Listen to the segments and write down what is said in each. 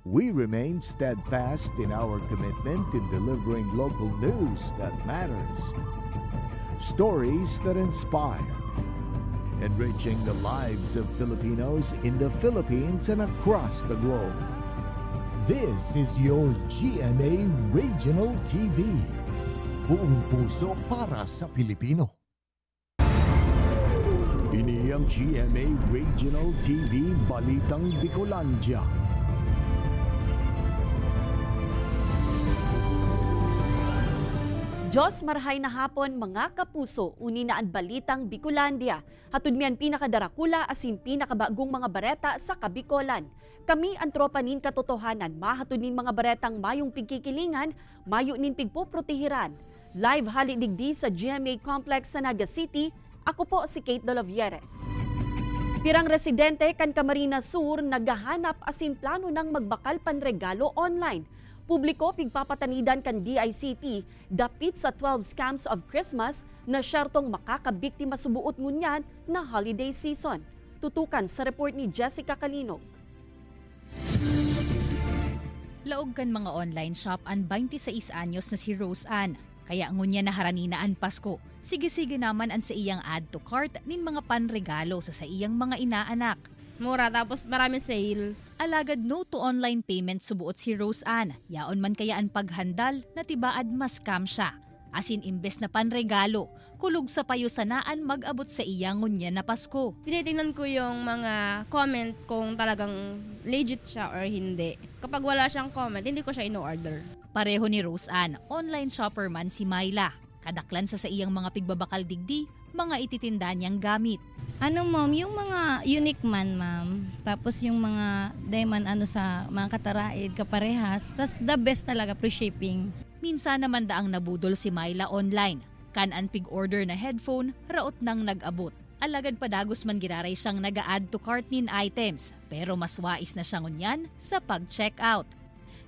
We remain steadfast in our commitment in delivering local news that matters. Stories that inspire. Enriching the lives of Filipinos in the Philippines and across the globe. This is your GMA Regional TV. Buong puso para sa Pilipino. Ini ang GMA Regional TV Balitang Bicolandia. Diyos marhay na hapon mga kapuso, uni na ang Balitang Bicolandia. Hatud miyan pinakadarakula asin pinakabagong mga bareta sa Kabikolan. Kami ang tropa nin katotohanan, mahatud nin mga baretang mayong pigkikilingan, mayo nin pigpoprotehiran. Live halidigdi sa GMA Complex sa Naga City, ako po si Kate Dolavieres. Pirang residente kan Camarines Sur naghahanap asin plano ng magbakal panregalo online. Publiko pigpapatanidan kan DICT dapit sa 12 scams of Christmas na syertong makakabiktima subuot ngunyan na holiday season. Tutukan sa report ni Jessica Kalinog. Laog kan mga online shop ang 26 anyos na si Rose Ann. Kaya ngunya na haraninaan Pasko. Sige-sige naman ang sa iyang add to cart nin mga panregalo sa iyang mga inaanak. Mura tapos marami sale. Alagad no to online payment subuot si Rose Ann. Yaon man kaya ang paghandal na tibaad mas scam siya. Asin imbes na panregalo, kulog sa payusanaan mag-abot sa iyang ngunya na Pasko. Tinitingnan ko yung mga comment kung talagang legit siya or hindi. Kapag wala siyang comment, hindi ko siya ino-order. Pareho ni Rose Ann, online shopper man si Myla. Kadaklan sa iyang mga pigbabakal digdi, mga ititinda niyang gamit. Ano ma'am, yung mga unique man ma'am, tapos yung mga diamond sa mga kataraid, kaparehas, tas the best talaga free shipping. Minsan naman daang nabudol si Myla online. Kan-an pig-order na headphone, raot nang nag-abot. Alagad padagos man giraray siyang nag-add to cart nin items, pero mas wais na siya ngunyan sa pag-checkout.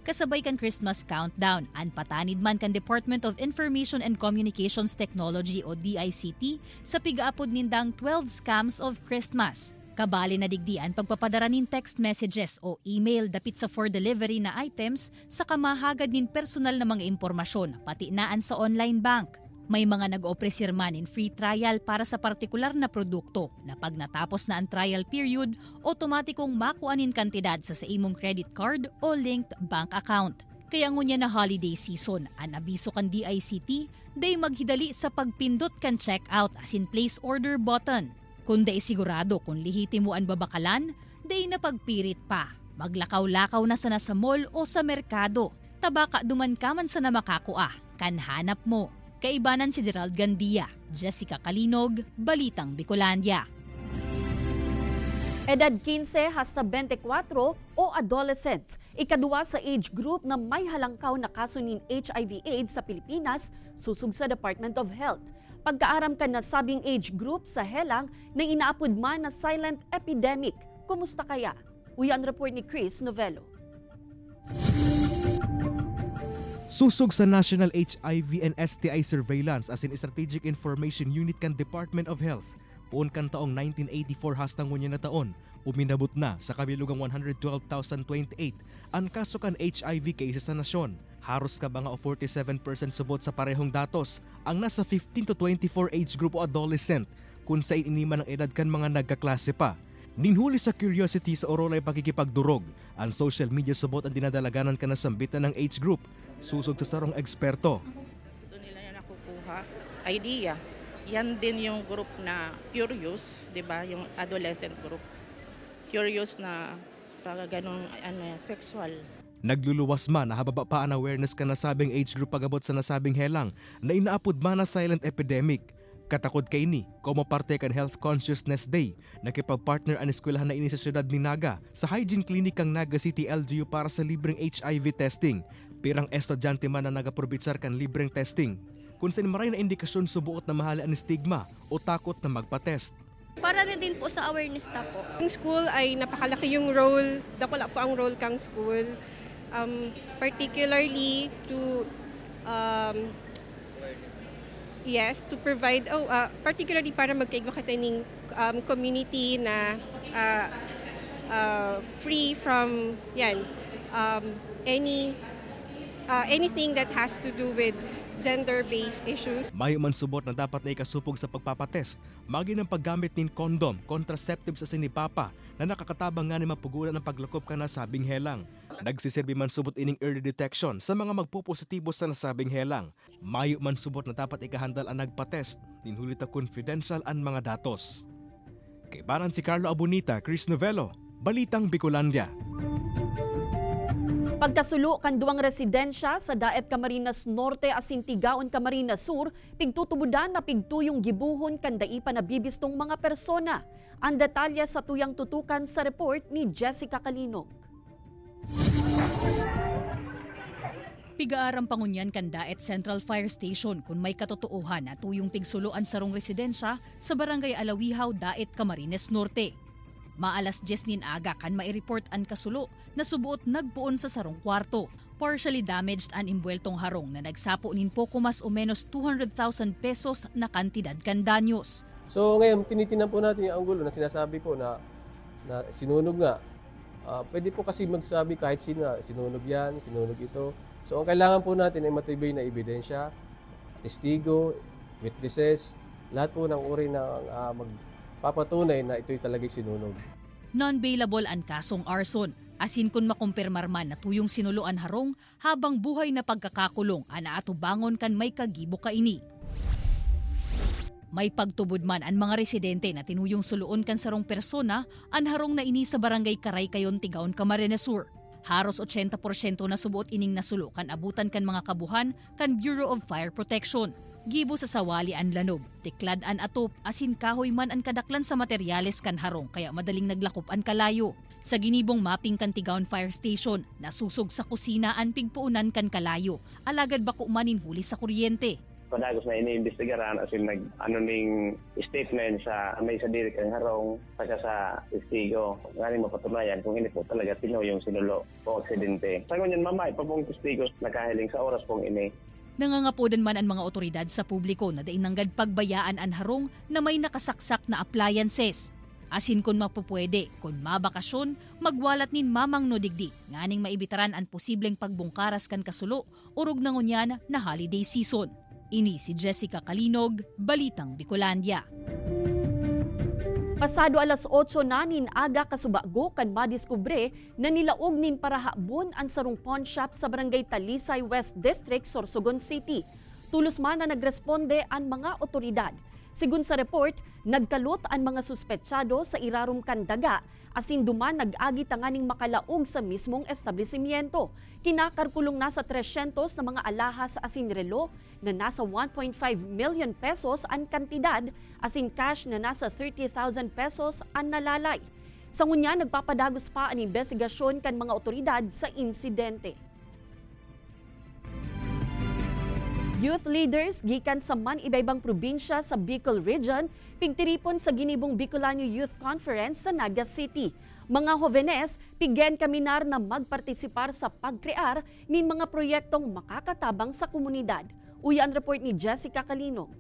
Kasabay kan Christmas countdown, an patanid man kan Department of Information and Communications Technology o DICT sa pigaapod nindang 12 scams of Christmas. Kabali na digdian pagpapadara nin text messages o email dapit sa for delivery na items sa kamahagad nin personal na mga impormasyon, pati naan sa online bank. May mga nag-opresir man in free trial para sa partikular na produkto na pag natapos na ang trial period, otomatikong makuanin kantidad sa imong credit card o linked bank account. Kaya ngunya na holiday season, an abiso kan DICT, day maghidali sa pagpindot kan checkout as in place order button. Kung day sigurado kung lihiti mo ang babakalan, day na pagpirit pa. Maglakaw-lakaw na sana sa mall o sa merkado. Tabaka duman ka man sana makakua, kan hanap mo. Kaibanan si Gerald Gandia, Jessica Kalinog, Balitang Bicolandia. Edad 15 hasta 24 o adolescents, ikadua sa age group na may halangkaw na kaso nin HIV/AIDS sa Pilipinas, susug sa Department of Health. Pagkaaram ka na sabing age group sa helang na inaapod man na silent epidemic. Kumusta kaya? Uyan report ni Chris Novello. Susog sa National HIV and STI Surveillance as in Strategic Information Unit kan Department of Health. Poon kan taong 1984 hastang ngunya na taon, uminabot na sa kabilugang 112,028 ang kaso kan HIV cases sa nasyon. Haros ka ba nga o 47% subot sa parehong datos ang nasa 15 to 24 age group o adolescent kung sa iniman ng edad kan mga nagkaklase pa. Ninhuli sa curiosity sa orolay pakikipagdurog, ang social media subot ang dinadalaganan ka na sambitan ng age group. Susog sa sarong eksperto. Doon nila yan nakukuha idea. Yan din yung group na curious, 'di ba? Yung adolescent group. Curious na sa ganung sexual. Nagluluwas man na hababa pa ang awareness ka nasabing age group pagabot sa nasabing helang na inaapod man na silent epidemic. Katakod kay ni, como parte kan Health Consciousness Day, nakipagpartner ang eskwelahan na ini sa siyudad ni Naga sa Hygiene Clinic ang Naga City LGU para sa libreng HIV testing. Pirang estudyante man na nagaprobitsar kan libreng testing. Kung saan maray na indikasyon subuot na mahali ang stigma o takot na magpatest. Para na din po sa awareness na po. Ang school ay napakalaki yung role, dakula po ang role kang school. Particularly to to provide particularly para magkaigwa kataning community na free from anything that has to do with gender-based issues. May mansubot na dapat na ikasupog sa pagpapatest, magi ng paggamit nin kondom, contraceptives sa sinipapa na nakakatabang nga ni mapugulan ng paglakop ka na sabing helang. Nagsisilbi mansubot ining early detection sa mga magpupositibo sa nasabing helang. Mayo mansubot na dapat ikahandal ang nagpatest, ninhulita confidential ang mga datos. Kay Baran si Carlo Abunita, Chris Novelo, Balitang Bicolandia. Pagkasulo kan duwang residensya sa Daet Camarines Norte asin Tigaon Camarines Sur, pigtutubudan na pigtuyong gibuhon kan daipa na bibistong mga persona. Ang detalye sa tuyang tutukan sa report ni Jessica Calinog. Pigaarang pangunyan kan Daet Central Fire Station kung may katotoohan na tuyong pigsuluan sarong residensya sa Barangay Alawihaw, Daet Camarines Norte. Maalas 10 nin aga kan mai-report ang kasulo na subuot nagpuon sa sarong kwarto. Partially damaged ang imbueltong harong na nagsapo nin poko mas o menos 200,000 pesos na kantidad kan danyos. So ngayon tinitinan po natin yung anggulo na sinasabi po na sinunog nga. Pwede po kasi magsabi kahit sino na sinunog yan, sinunog ito. So ang kailangan po natin ay matibay na ebidensya, testigo, witnesses, lahat po ng uri ng papatunay na ito'y talagay sinunog. Non-bailable ang kasong arson, asin kung makumpirmar man na tuyong sinuluan harong habang buhay na pagkakakulong ana atubangon kan may kagibo kaini. May pagtubod man ang mga residente na tinuyong suluon kan sarong persona ang harong na ini sa Barangay Karaykayon, Tigaon, Camarines Sur. Haros 80% na subuot ining nasulo kan abutan kan mga kabuhan kan Bureau of Fire Protection. Gibo sa sawali ang lanob, tiklad an atop, asin kahoy man ang kadaklan sa materyales kan harong kaya madaling naglakop an kalayo. Sa ginibong mapping kan Tigaon Fire Station, nasusog sa kusina ang pigpuunan kan kalayo, alagad bako manin huli sa kuryente. Padagos na iniimbestigaran asin ning statement sa may sa diri kan harong saka sa testigo ngani mapatunayan kung hindi po talaga Pinoy yung sinulo o aksidente. Sa ngunyan mamay pa pong testigos nakahiling sa oras pong ini. Nangangapodan man ang mga otoridad sa publiko na dainanggad pagbayaan ang harong na may nakasaksak na appliances. Asin kung mapupwede, kung mabakasyon, magwalat nin mamang no digdi, nganing maibitaran ang posibleng pagbungkaras kan kasulo, urog na ngunyan na holiday season. Ini si Jessica Calinog, Balitang Bicolandia. Pasado alas 8 na nin aga kasubago kan madiskubre na nilaog nin parahabon ang sarong pawn shop sa Barangay Talisay West District, Sorsogon City. Tulos man na nagresponde ang mga otoridad. Sigun sa report, nagkalot ang mga suspetsado sa irarom kan daga asin duman nag-agi tanganing makalaog sa mismong establishmento. Kinakarkulong nasa 300 na mga alahas asin relo na nasa 1.5 million pesos ang kantidad asin cash na nasa 30,000 pesos ang nalalay. Sa ngunya, nagpapadagos pa ang investigasyon kan mga otoridad sa insidente. Youth leaders gikan sa man iba-ibang probinsya sa Bicol Region pigtiripon sa ginibong Bicolano Youth Conference sa Naga City. Mga jovenes, pigyan kaminar na magpartisipar sa pagkrear nin mga proyektong makakatabang sa komunidad. Uyan report ni Jessica Calinog.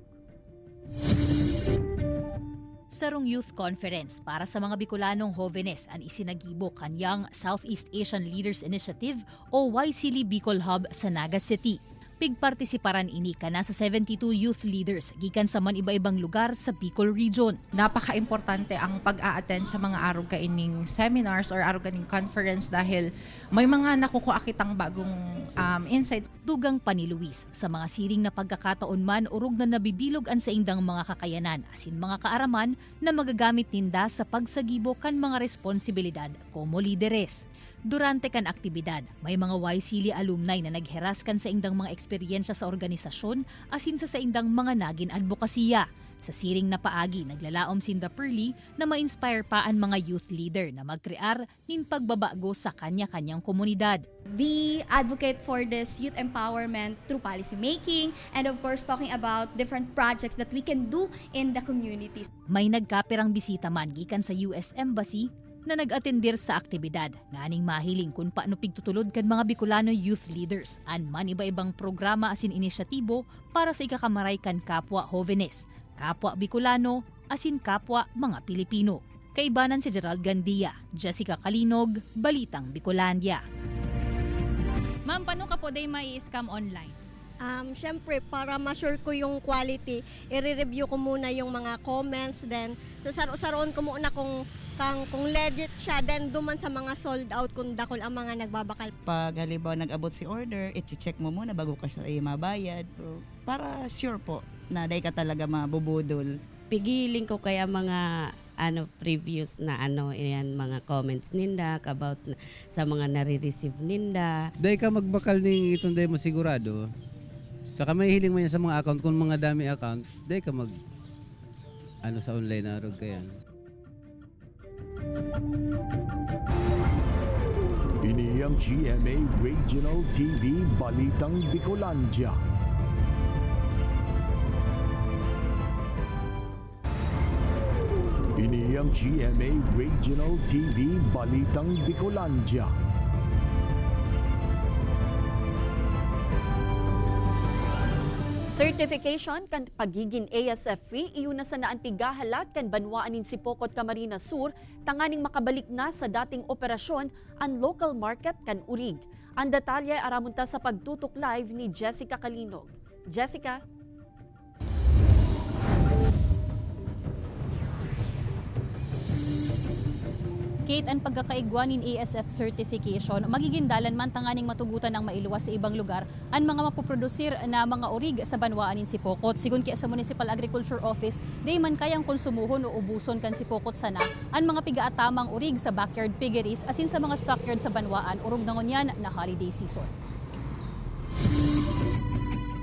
Sarong Youth Conference para sa mga Bicolanong jovenes ang isinagibo kanyang Southeast Asian Leaders Initiative o YCLI Bicol Hub sa Naga City. Pigpartisiparan ini kana sa 72 youth leaders gikan sa man iba-ibang lugar sa Bicol Region. Napaka-importante ang pag-a-attend sa mga araw kaining seminars or araw kaining conference dahil may mga nakukuha kitang bagong insights. Dugang pa ni Luis, sa mga siring na pagkakataon man urog na nabibilog ang sa indang mga kakayanan asin mga kaaraman na magagamit ninda sa pagsagibo kan mga responsibilidad como lideres. Durante kan aktibidad, may mga YCLI alumni na nagheraskan sa indang mga eksperyensya sa organisasyon asin sa indang mga nagin advokasya. Sa siring na paagi, naglalaom sinda Pearly na ma-inspire pa ang mga youth leader na magkrear nin pagbabago sa kanya-kanyang komunidad. We advocate for this youth empowerment through policy making and of course talking about different projects that we can do in the communities. May nagkapirang bisita man gikan sa US Embassy na nag-atendir sa aktibidad. Nganing mahiling kung paano pigtutulod kan mga Bicolano youth leaders an man iba-ibang programa asin inisyatibo para sa ikakamaray kan kapwa jovenes, kapwa Bicolano asin kapwa mga Pilipino. Kaibanan si Gerald Gandia, Jessica Calinog, Balitang Bicolandia. Ma'am, paano ka po day mai-scam online? Siyempre, para ma-sure ko yung quality, i-review ko muna yung mga comments, then sasaroon ko muna kung legit siya, then duman sa mga sold out kung dakol ang mga nagbabakal. Pag halimbawa nag-abot si order, i-check mo muna bago ka siya mabayad. Para sure po na day ka talaga mabubudol. Pigiling ko kaya mga previous na yan mga comments ninda about sa mga nare-receive ninda. Day ka magbakal ning itong day mo sigurado. Saka may hiling mo yan sa mga account, kung mga dami account, day ka mag sa online na arog ka yan. Ini ang GMA Regional TV Balitang Bicolandia. Ini ang GMA Regional TV Balitang Bicolandia. Certification kan pagiging ASF free iyon na sa naan pigahalat kan banwaanin si Pocot Camarines Sur tanganing makabalik na sa dating operasyon ang local market kan Urig. Ang detalye aramunta sa pagtutok live ni Jessica Kalinog. Jessica? Kate, ang pagkakaigwan in ASF certification, magiging dalan man tanganing matugutan ng mailuwas sa ibang lugar ang mga mapoprodusir na mga orig sa banwaan in Sipokot. Sigun kaya sa Municipal Agriculture Office, di man kayang konsumuhon o ubuson kan Sipokot sana ang mga pigaatamang orig sa backyard piggeries asin sa mga stockyard sa banwaan urog nangon yan na holiday season.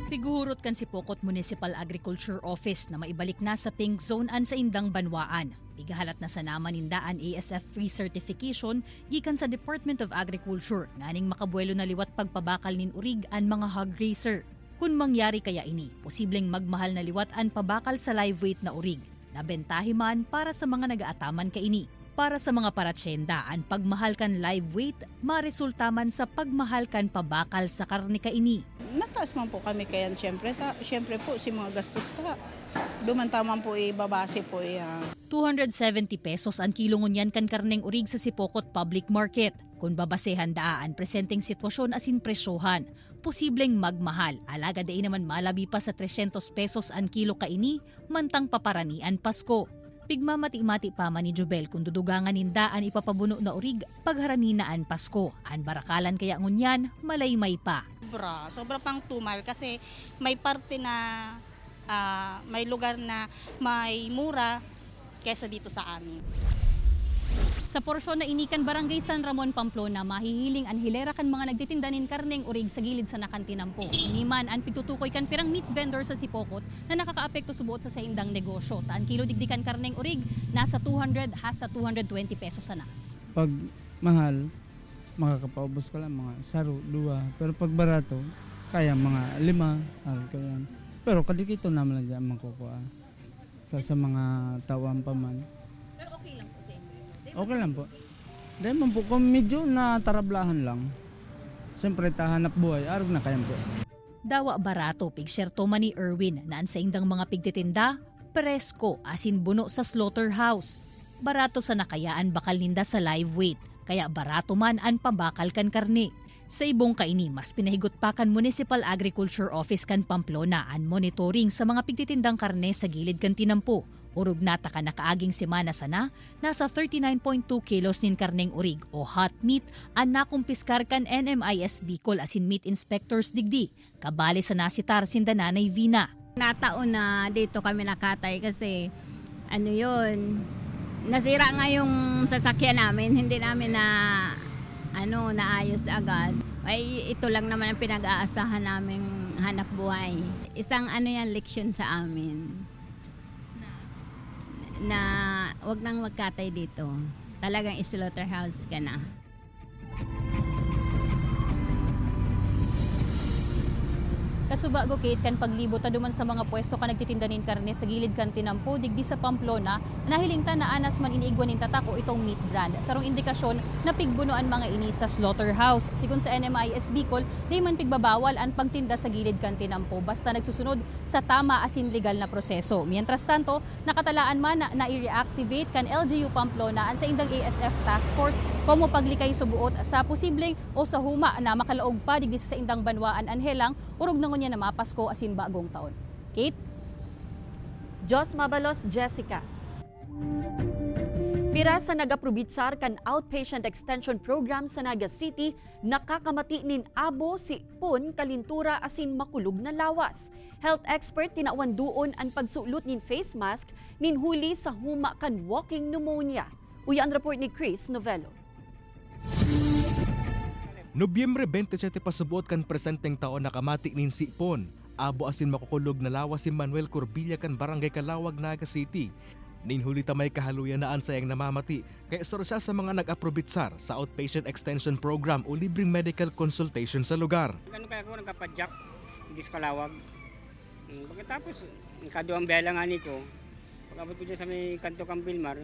Piguhurot kan Sipokot Municipal Agriculture Office na maibalik na sa pink zone an sa indang banwaan. Pigahalat na sa naman nindaan ASF free certification gikan sa Department of Agriculture nganing makabuelo na liwat pagpabakal nin urig an mga hog raiser. Kung mangyari kaya ini, posibleng magmahal na liwat an pabakal sa live weight na urig. Nabentahi man para sa mga nagaataman kaini. Para sa mga paratsenda, ang pagmahal kan live weight maresulta man sa pagmahal kan pabakal sa karne kaini. Mataas man po kami kaya siyempre po si mga gastos ta. Dumantaman po babase po 270 pesos ang kilo ngunyan kan karneng urig sa Sipokot Public Market. Kung babasehan daan presenteng sitwasyon asin presyohan, posibleng magmahal. Alaga day naman malabi pa sa 300 pesos ang kilo kaini, mantang paparanian Pasko. Pigmamati-mati pa man ni Jubel kung dudugangan nindaan ipapabuno na urig pagharaninaan Pasko. An barakalan kaya ngunyan, malaymay pa. Sobra pang tumal kasi may parte na may lugar na may mura kaysa dito sa amin. Sa porsyon na inikan Barangay San Ramon, Pamplona, mahihiling ang hilera kan mga nagtitindanin karneng urig sa gilid sa Nakantinampo. Iniman ang pitutukoy kan pirang meat vendor sa Sipokot na nakakaapekto subuot sa saindang negosyo. Taan kilo digdikan karneng urig, nasa 200 hasta 220 pesos sana. Pag mahal, makakapaubos ka lang mga saro, 2. Pero pag barato, kaya mga 5. Kaya. Pero kadikito naman lang dyan makukuha. Sa mga tawang paman. Pero okay lang po sa inyo. Okay lang po. Dahil man po kung medyo natarablahan lang. Siyempre tahanap buhay, arog na kayan po. Dawa barato pigserto man ni Erwin naan sa indang mga pigtitinda, presko asin buno sa slaughterhouse. Barato sa nakayaan bakal ninda sa live weight, kaya barato man ang pabakal kan karne. Sa ibong kaini, mas pinahigot pa kan Municipal Agriculture Office kan Pamplona ang monitoring sa mga pigtitindang karne sa gilid kan Tinampo. Urog nata ka nakaaging semana sana, nasa 39.2 kilos nin karneng urig o hot meat ang nakumpiskar kan NMIS Bicol asin meat inspectors digdi. Kabali sa nasitar sinda Nanay Vina. Nataon na dito kami nakatay kasi nasira nga yung sasakyan namin, hindi namin naayos agad. Ay ito lang naman ang pinag-aasahan naming hanap buhay. Isang leksyon sa amin. Na wag nang magkatay dito. Talagang slaughterhouse ka na. Kasubago Kate kan paglibot duman sa mga pwesto ka nagtitindanin karne sa gilid kan Tinampo digdi sa Pamplona nahilingtan na anas man iniigwanin tatak o itong meat brand. Sarong indikasyon na pigbunoan mga ini sa slaughterhouse. Sigun sa NMIS Bicol, di man pigbabawal ang pagtinda sa gilid kan Tinampo basta nagsusunod sa tama asin legal na proseso. Mientras tanto, nakatalaan man na i-reactivate kan LGU Pamplona ang sa indang ASF Task Force Komo paglikay subuot sa posibleng o sa huma na makalaog pa digdi sa indang banwaan anhelang urog nangon niya na mapasko asin bagong taon. Kate? Jos Mabalos, Jessica. Pira sa nagaprobitsar kan outpatient extension program sa Naga City, nakakamati nin abo si Pon kalintura asin makulog na lawas. Health expert tinawan duon ang pagsulot nin face mask nin huli sa huma kan walking pneumonia. Uya ang report ni Chris Novello. Nobyembre 27 pasubuot kan presenteng taon nakamati nin si Pon. Abo asin makukulog na lawas si Manuel Corbilla kan Barangay Calawag, Naga City. Ninhuli tamay kahaluyan naan sayang namamati kaya soro siya sa mga nag-aprobitsar sa outpatient extension program o libreng medical consultation sa lugar. Ganun kaya ako nagkapadyak, hindi sa Calawag. Pagkatapos, nakaduang bela nga nito, pag-abot ko dyan sa may kanto kang Bilmar,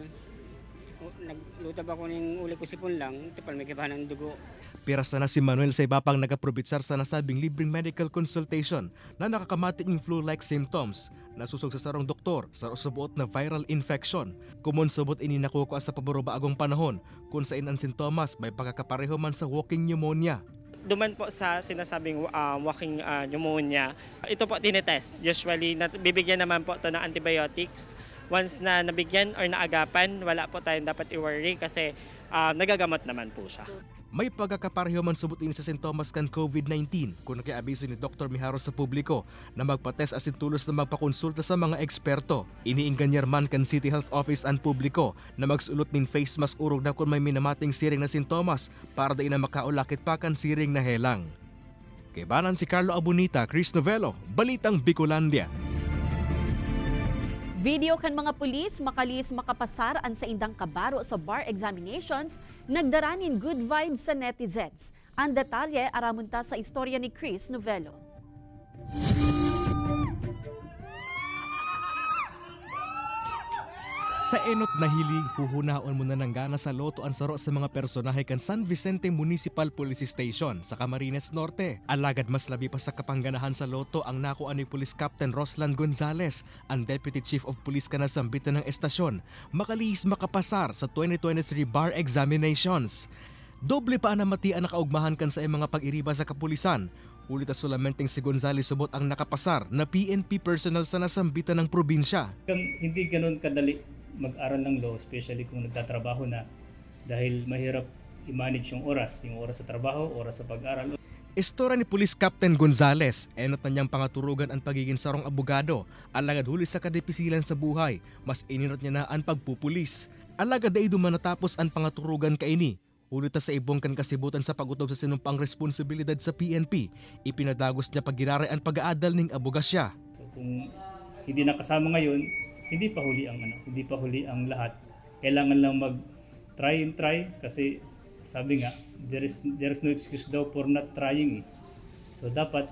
naglutab ako ng uli ko sipon lang, tapal may kibahan ng dugo. Piras na si Manuel sa iba pang nag-aprobitsar sa nasabing libreng medical consultation na nakakamati ng flu-like symptoms. Nasusog sa sarong doktor sa subuot na viral infection. Kumon subot ini nakuha sa paborubaagong panahon kung sa inan sintomas may pagkakapareho man sa walking pneumonia. Duman po sa sinasabing walking pneumonia, ito po tinetest. Usually, bibigyan naman po ito ng antibiotics. Once na nabigyan or naagapan, wala po tayong dapat i-worry kasi nagagamot naman po siya. May pagkakapareho man subot ini sa sintomas kan COVID-19 kung nakiabiso ni Dr. Miharo sa publiko na magpatest asin tulos na magpakonsulta sa mga eksperto. Iniingganyar man kan City Health Office ang publiko na magsulot nin face mask urog na kung may minamating siring na sintomas para da ina makaulakit pa kan siring na helang. Kaibanan si Carlo Abunita, Chris Novello, Balitang Bicolandia. Video kan mga pulis makalis makapasar an sa indang kabaro sa bar examinations, nagdaranin good vibes sa netizens. Ang detalye aramunta sa istorya ni Chris Novello. Sa enot na hiling, huhunaon mo na ng gana sa loto ang saro sa mga personahe kan San Vicente Municipal Police Station sa Camarines Norte. Alagad mas labi pa sa kapangganahan sa loto ang nakuan ni Police Captain Roslan Gonzales, ang Deputy Chief of Police kanasambitan ng estasyon, makalihis makapasar sa 2023 bar examinations. Doble pa anamatian na kaugmahan kan sa mga pag-iriba sa kapulisan. Ulit solamenteng si Gonzales subot ang nakapasar na PNP personnel sa nasambitan ng probinsya. Hindi ganun kadali mag-aral ng law, especially kung nagtatrabaho na, dahil mahirap i-manage yung oras sa trabaho, oras sa pag-aral. Istorya ni Police Captain Gonzales, enot na niyang pangaturugan ang pagiging sarong abogado, alagad huli sa kadepisilan sa buhay, mas ininot niya na ang pagpupulis. Alagad ay dumanatapos ang pangaturugan kaini. Ulit sa ibong kan kasibutan sa pagutob sa sinumpang responsibilidad sa PNP, ipinadagos niya pag-iraray ang pag-aadal ng abogasya. So kung hindi nakasama ngayon, hindi pa huli ang lahat. Kailangan lang mag-try and try kasi sabi nga, there is no excuse daw for not trying. So dapat,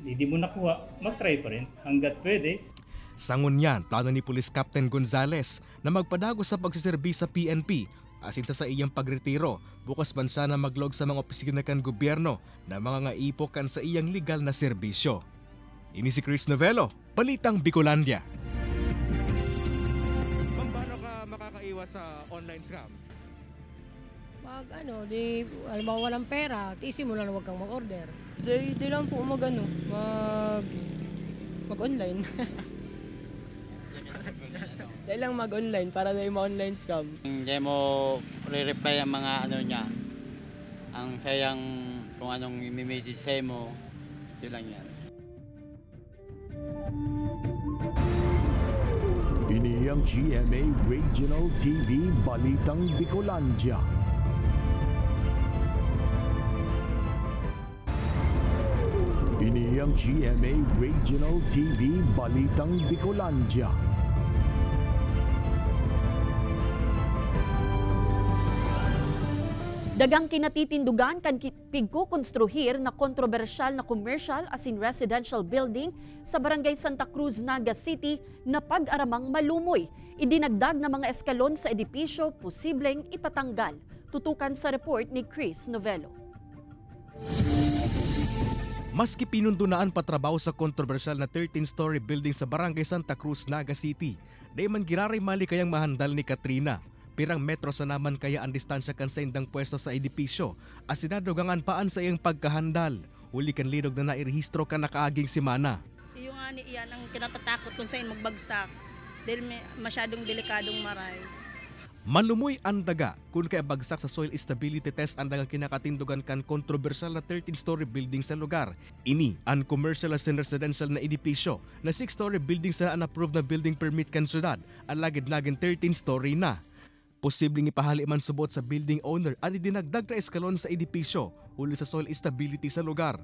hindi mo nakuha, mag-try pa rin hanggat pwede. Sangon yan, plano ni Police Captain Gonzales na magpadagos sa pagsiserbi sa PNP asin sa iyang pagretiro. Bukas man siya na maglog sa mga opisina kan gobyerno na mga ngaipok kan sa iyang legal na serbisyo. Ini si Chris Novello, Balitang Bicolandia. Sa online scam? Halimbawa walang pera, tiisin mo lang na huwag kang mag-order. Di lang po mag-online. Di lang mag-online para na yung online scam. Hindi mo re-reply ang mga niya. Ang sayang kung anong i-message sa'yo mo, yun lang yan. Ini ang GMA Regional TV Balitang Bicolandia. Ini ang GMA Regional TV Balitang Bicolandia. Dagang kinatitindugan kan pigkukonstruhir na kontrobersyal na commercial asin residential building sa Barangay Santa Cruz, Naga City na pag-aramang malumoy. Idinagdag na mga eskalon sa edipisyo posibleng ipatanggal. Tutukan sa report ni Chris Novello. Maski pinundunaan patrabaho sa kontrobersyal na 13-story building sa Barangay Santa Cruz, Naga City, di man giraray mali kayang mahandal ni Katrina. Pirang metro sa naman kaya ang distansya kan sa indang pwesto sa edipisyo. Asinadugangan paan sa iyang pagkahandal. Huli kan linog na nairehistro ka nakaaging simana. Yung nga iyan ang kinatatakot kung saan magbagsak. Dahil masyadong delikadong maray. Manumoy ang daga kung kaya bagsak sa soil stability test ang dagang kinakatindugan kan kontrobersyal na 13-story building sa lugar. Ini ang commercial as residential na edipisyo na 6-story building sa unapproved na building permit kan syudad at lagid naging 13-story na. Posibleng ipahali man subot sa building owner at idinagdag na eskalon sa edipisyo huli sa soil stability sa lugar.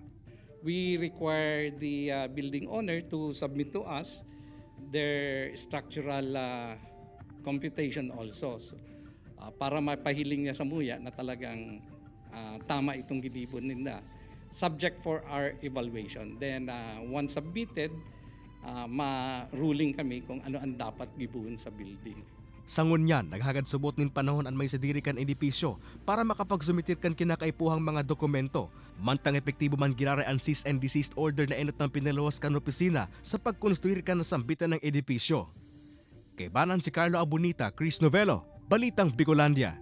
We require the building owner to submit to us their structural computation also. So, para mapahiling niya sa muya na talagang tama itong gilibon nila. Subject for our evaluation. Then once submitted, ma-ruling kami kung ano ang dapat gibuhon sa building. Sangon yan, naghagad subot nin panahon ang may sadiri kan edipisyo para makapagsumitir kan kinakaipuhang mga dokumento. Mantang epektibo man giraray ang cease and desist order na enot ng pinalawas kan opisina sa pagkonstruir kan na sambitan ng edipisyo. Kay banan si Carlo Abunita, Chris Novelo, Balitang Bicolandia.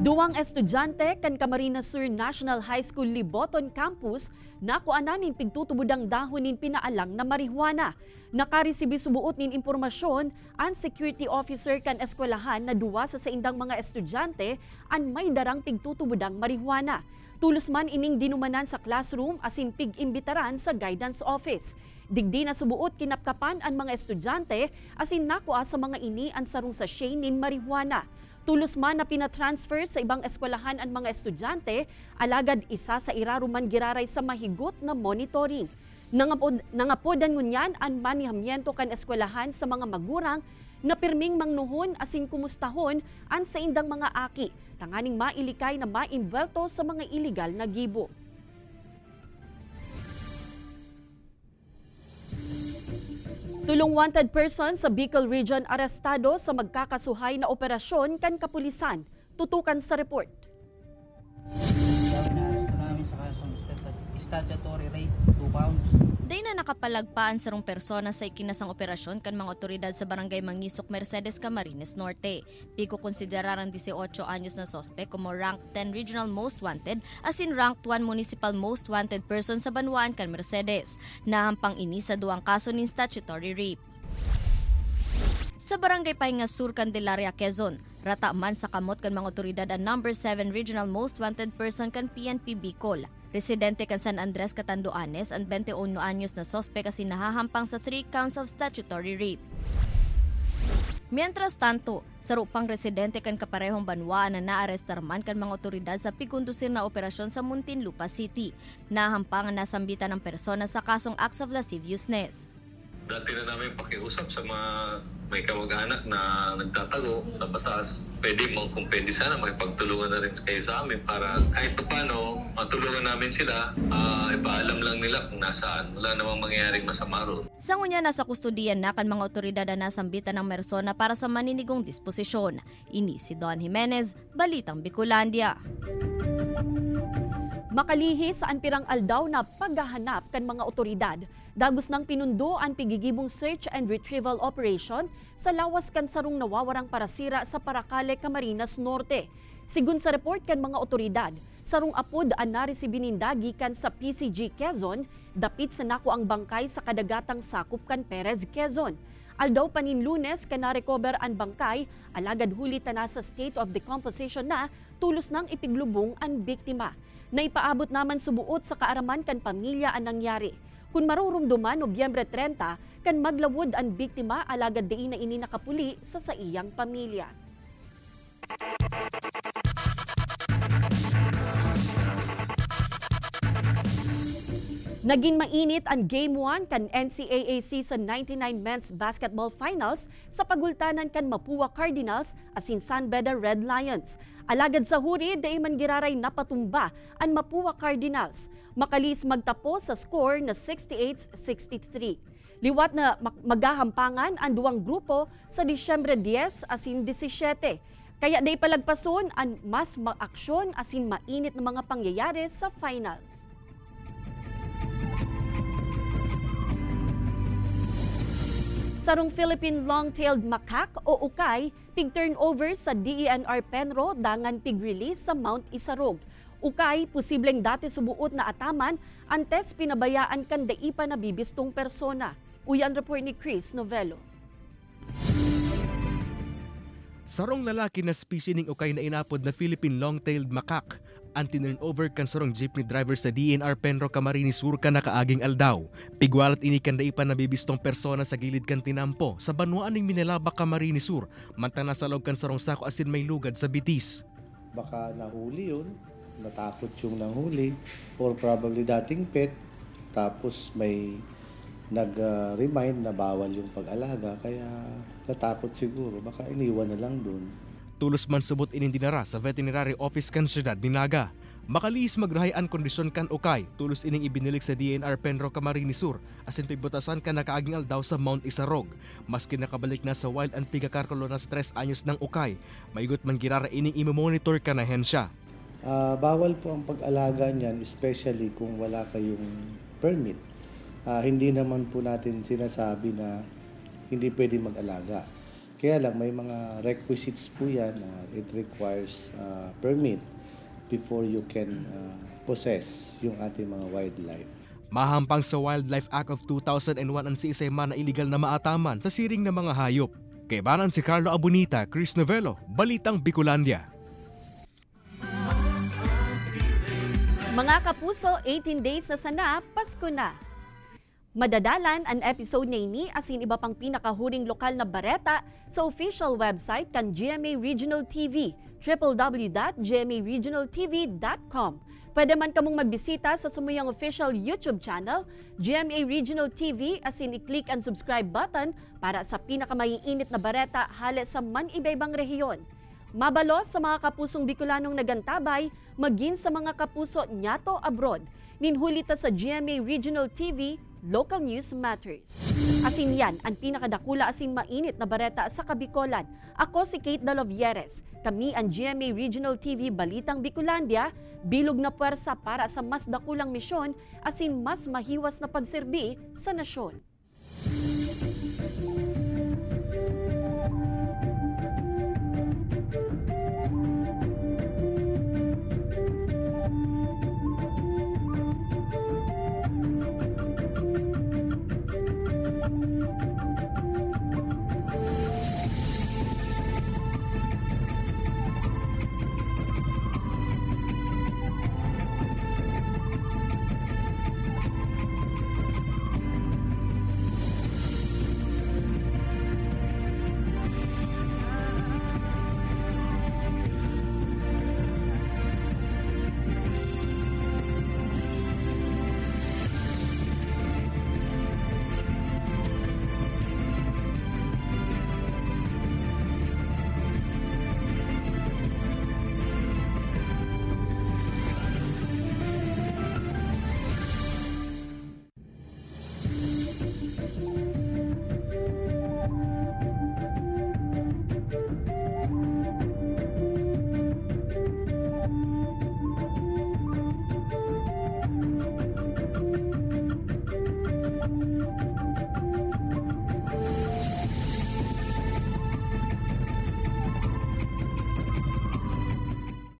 Duwang estudyante kan Camarines Sur National High School Liboton Campus nakuanan nin pigtutubudang dahon nin pinaalang na marihuana. Nakaresibi subuot nin impormasyon ang security officer kan eskwelahan na duwa sa saindang mga estudyante an may darang pigtutubudang marihuana. Tulos man ining dinumanan sa classroom asin pig-imbitaran sa guidance office. Digdi na subuot kinapkapan ang mga estudyante asin nakua sa mga ini ang sarong sa nin marihuana. Tulos man na pinatransfer sa ibang eskwelahan ang mga estudyante, alagad isa sa iraruman giraray sa mahigot na monitoring. Nangapodan ngunyan ang manihamiento kan eskwelahan sa mga magurang na pirming mangnuhon asin kumustahon ang sa indang mga aki, tanganing mailikay na maimbelto sa mga iligal na gibo. Tulong wanted person sa Bicol Region arestado sa magkakasuhay na operasyon kan kapulisan. Tutukan sa report. Inaresto namin sa kasong statutory rape 2 pounds. Day na nakapalagpaan sa rong persona sa ikinasang operasyon kan mga otoridad sa barangay Mangisok, Mercedes, Camarines Norte. Piko konsiderar ang 18 anyos na sospek como rank 10 Regional Most Wanted asin rank 1 Municipal Most Wanted person sa Banwaan kan Mercedes. Nahampang ini sa duwang kaso nin statutory rape. Sa barangay Pahinga Sur, Candelaria, Quezon, rata man sa kamot kan mga otoridad ang number 7 Regional Most Wanted person kan PNP Bicol. Residente kan San Andres, Catanduanes, ang 21 anyos na sospek kasi nahahampang sa 3 counts of statutory rape. Mientras tanto, sarupang residente kan kaparehong Banwaan na naarestar man kan mga otoridad sa pigkondusir na operasyon sa Muntinlupa City. Nahampang ang nasambitan ng persona sa kasong acts of lasciviousness. Dati na namin pakiusap sa mga may kamag-anak na nagtatago sa batas. Pwede kung pwede sana makipagtulungan na rin kayo sa amin para kahit paano matulungan namin sila, ipaalam lang nila kung nasaan. Wala namang mangyayaring masama ron. Sa ngunya nasa kustudiyan na kan mga otoridad na nasambitan ng persona para sa maninigong disposisyon. Ini si Don Jimenez, Balitang Bicolandia. Makalihi sa anpirang aldaw na paghahanap kan mga otoridad, dagos ng pinundo ang pigigibong search and retrieval operation sa lawas kan sarong nawawarang parasira sa Paracale, Camarines Norte. Sigun sa report kan mga otoridad, sarong apod ang naresibi nindagi kan sa PCG Quezon, dapit sa nako ang bangkay sa kadagatang sakop kan Perez, Quezon. Aldaw panin Lunes ka na-recover ang bangkay, alagad huli na sa state of decomposition na tulos ng ipiglubong ang biktima. Naipaabot naman subuot sa kaaraman kan pamilya ang nangyari. Kung marurumduman Nobyembre 30, kan maglawod ang biktima alagad diin na ini nakapuli sa iyang pamilya. Naging mainit ang Game 1 kan NCAA Season 99 Men's Basketball Finals sa pagultanan kan Mapua Cardinals asin San Beda Red Lions. Alagad sa huri, day man giraray napatumba ang Mapua Cardinals. Makalis magtapos sa score na 68-63. Liwat na maghahampangan ang duwang grupo sa Disyembre 10 asin 17. Kaya day palagpason ang mas maaksyon asin mainit na mga pangyayari sa finals. Sarong Philippine Long-Tailed Macaque o ukay, pig-turnover sa DENR Penro dangan pig-release sa Mount Isarog. Ukay, posibleng dati subuot na ataman, antes pinabayaan kan daipa na bibistong persona. Uyan report ni Chris Novello. Sarong lalaki na species ning ukay na inapod na Philippine Long-Tailed Macaque ang tinurnover kan sarong jeepney driver sa DENR Penro Camarines Sur ka nakaaging aldaw. Pigwalat ini kan daipa na bibistong persona sa gilid kan tinampo sa banwaan ning Minalaba Camarines Sur mantang nasa loob kan sarong sako asin may lugad sa bitis. Baka nahuli yun, natakot yung nanghuli or probably dating pet tapos may nag-remind na bawal yung pag-alaga kaya natakot siguro, baka iniwan na lang dun. Tulos man subot inindinara sa veterinary office kan siyudad ni Naga. Makaliis magrahayan kondisyon kan ukay, tulos ining ibinilik sa DENR Penro Camarines Sur asin pigbutasan kan nakaaging aldaw sa Mount Isarog. Maski nakabalik na sa wild and pigakarkolo na sa 3 anyos ng ukay, maigot man girara ining imomonitor ka na hensya. Bawal po ang pag-alaga niyan, especially kung wala kayong permit. Hindi naman po natin sinasabi na hindi pwede mag-alaga. Kaya lang may mga requisites po yan. It requires permit before you can possess yung ating mga wildlife. Mahampang sa Wildlife Act of 2001 ang CSMA na illegal na maataman sa siring ng mga hayop. Kay banan si Carlo Abunita, Chris Novello, Balitang Bicolandia. Mga kapuso, 18 days na sana, Pasko na. Madadalan ang episode na ini asin iba pang pinakahuring lokal na bareta sa official website kan GMA Regional TV, www.gmaregionaltv.com. Pwede man kamong magbisita sa sumuyang official YouTube channel, GMA Regional TV, asin i-click ang subscribe button para sa pinakamaiinit na bareta hale sa man-ibaybang rehiyon. Mabalo sa mga kapusong Bicolanong nagantabay, maging sa mga kapuso nyato abroad. Ninhulita sa GMA Regional TV, Local News Matters. Asin yan ang pinakadakula asin mainit na bareta sa Kabicolan. Ako si Kate Dalovieres. Kami ang GMA Regional TV Balitang Bicolandia, bilog na puwersa para sa mas dakulang misyon asin mas mahiwas na pagserbi sa nasyon.